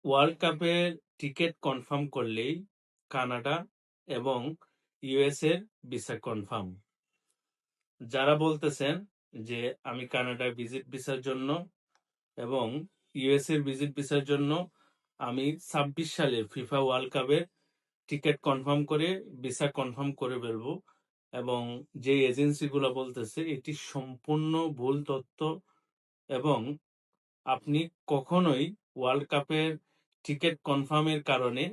World কাপের ticket confirm করলেই Canada এবং ইউএস এর ভিসা কনফার্ম। যারা বলতেছেন যে আমি কানাডার ভিজিট ভিসার জন্য এবং ইউএস এর ভিজিট ভিসার জন্য আমি 26 সালে ফিফা ওয়ার্ল্ড কাপের টিকিট কনফার্ম করে ভিসা কনফার্ম করে ফেলবো, এবং যে এজেন্সিগুলো বলতেছে এটি সম্পূর্ণ ভুল তথ্য। এবং আপনি কখনোই ওয়ার্ল্ড কাপের টিকিট কনফার্মের কারণে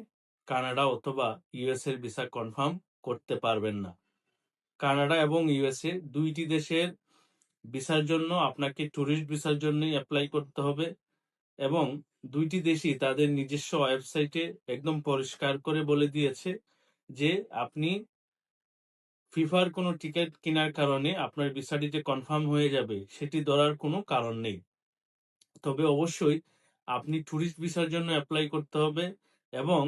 কানাডা অথবা ইউএস এর ভিসা কনফার্ম করতে পারবেন না। কানাডা এবং ইউএসএ দুইটি দেশের ভিসার জন্য আপনাকে ট্যুরিস্ট ভিসার জন্যই অ্যাপ্লাই করতে হবে, এবং দুইটি দেশই তাদের নিজস্ব ওয়েবসাইটে একদম পরিষ্কার করে বলে দিয়েছে যে আপনি ফিফার কোনো টিকিট কেনার কারণে আপনার ভিসাটি যে কনফার্ম হয়ে যাবে সেটি ধরার কোনো কারণ নেই। তবে অবশ্যই আপনি ট্যুরিস্ট ভিসার জন্য অ্যাপ্লাই করতে হবে, এবং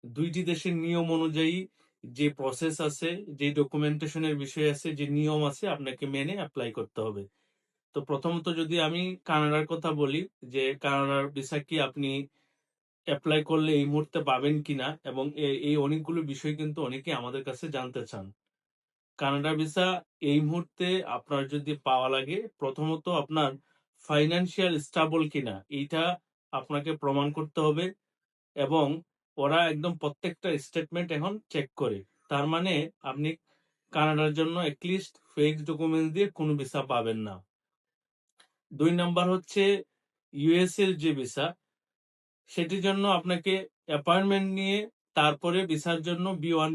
দুইটি দেশের নিয়ম অনুযায়ী যে প্রসেস আছে, যে ডকুমেন্টেশনের বিষয় আছে, যে নিয়ম আছে, আপনাকে মেনে অ্যাপ্লাই করতে হবে। তো প্রথমত যদি আমি কানাডার কথা বলি, যে কানাডার ভিসা কি আপনি অ্যাপ্লাই করলে এই মুহূর্তে পাবেন কিনা, এবং এই অনেকগুলো বিষয় কিন্তু অনেকে আমাদের কাছে জানতে চান। কানাডা ভিসা এই মুহূর্তে আপনার যদি পাওয়া লাগে, প্রথমত আপনার ফাইন্যান্সিয়াল স্টেবল কিনা এইটা আপনাকে প্রমাণ করতে হবে, এবং ওরা একদম প্রত্যেকটা স্টেটমেন্ট এখন চেক করে। তার মানে আপনি কানাডার জন্য এটলিস্ট ফেক ডকুমেন্টস দিয়ে কোনো ভিসা পাবেন না। 2 নাম্বার হচ্ছে ইউএস এর যে ভিসা, সেটির জন্য আপনাকে অ্যাপয়েন্টমেন্ট নিয়ে তারপরে ভিসার জন্য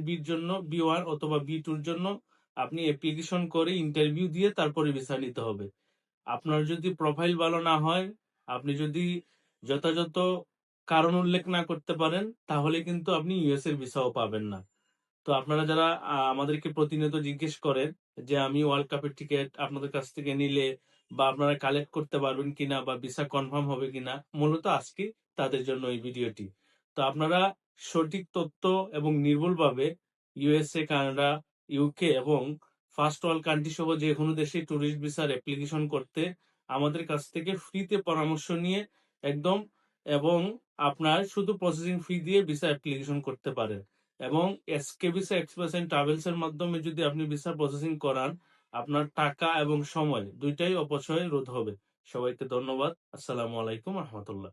বি জন্য বি1 অথবা বি2 জন্য আপনি অ্যাপ্লিকেশন করে ইন্টারভিউ দিয়ে তারপরে ভিসা নিতে হবে। আপনার যদি প্রোফাইল ভালো না হয়, আপনি যদি যথাযথ কারণ উল্লেখ না করতে পারেন, তাহলে কিন্তু আপনি ইউএস এর ভিসাও পাবেন না। তো আপনারা যারা আমাদেরকে প্রতিনিয়ত জিজ্ঞেস করেন যে আমি ওয়ার্ল্ড কাপের টিকিট আপনাদের কাছ থেকে নিলে বা আপনারা কালেক্ট করতে পারবেন কিনা বা ভিসা কনফার্ম হবে কিনা, মূলত আজকে তাদের জন্য এই ভিডিওটি। তো আপনারা সঠিক তথ্য এবং নির্ভুলভাবে ইউএসএ, কানাডা, ইউকে এবং ফার্স্ট ওয়ার্ল্ড কান্ট্রি সহ যে কোনো দেশে ট্যুরিস্ট ভিসার অ্যাপ্লিকেশন করতে আমাদের কাছ থেকে ফ্রিতে পরামর্শ নিয়ে একদম, এবং আপনার শুধু প্রসেসিং ফি দিয়ে ভিসা অ্যাপ্লিকেশন করতে পারেন। এবং SK visa express and travels এর মাধ্যমে যদি আপনি ভিসা প্রসেসিং করান, আপনার টাকা এবং সময় দুইটাই অপচয় রোধ হবে। সবাইকে ধন্যবাদ। আসসালামু আলাইকুম রহমতুল্লাহ।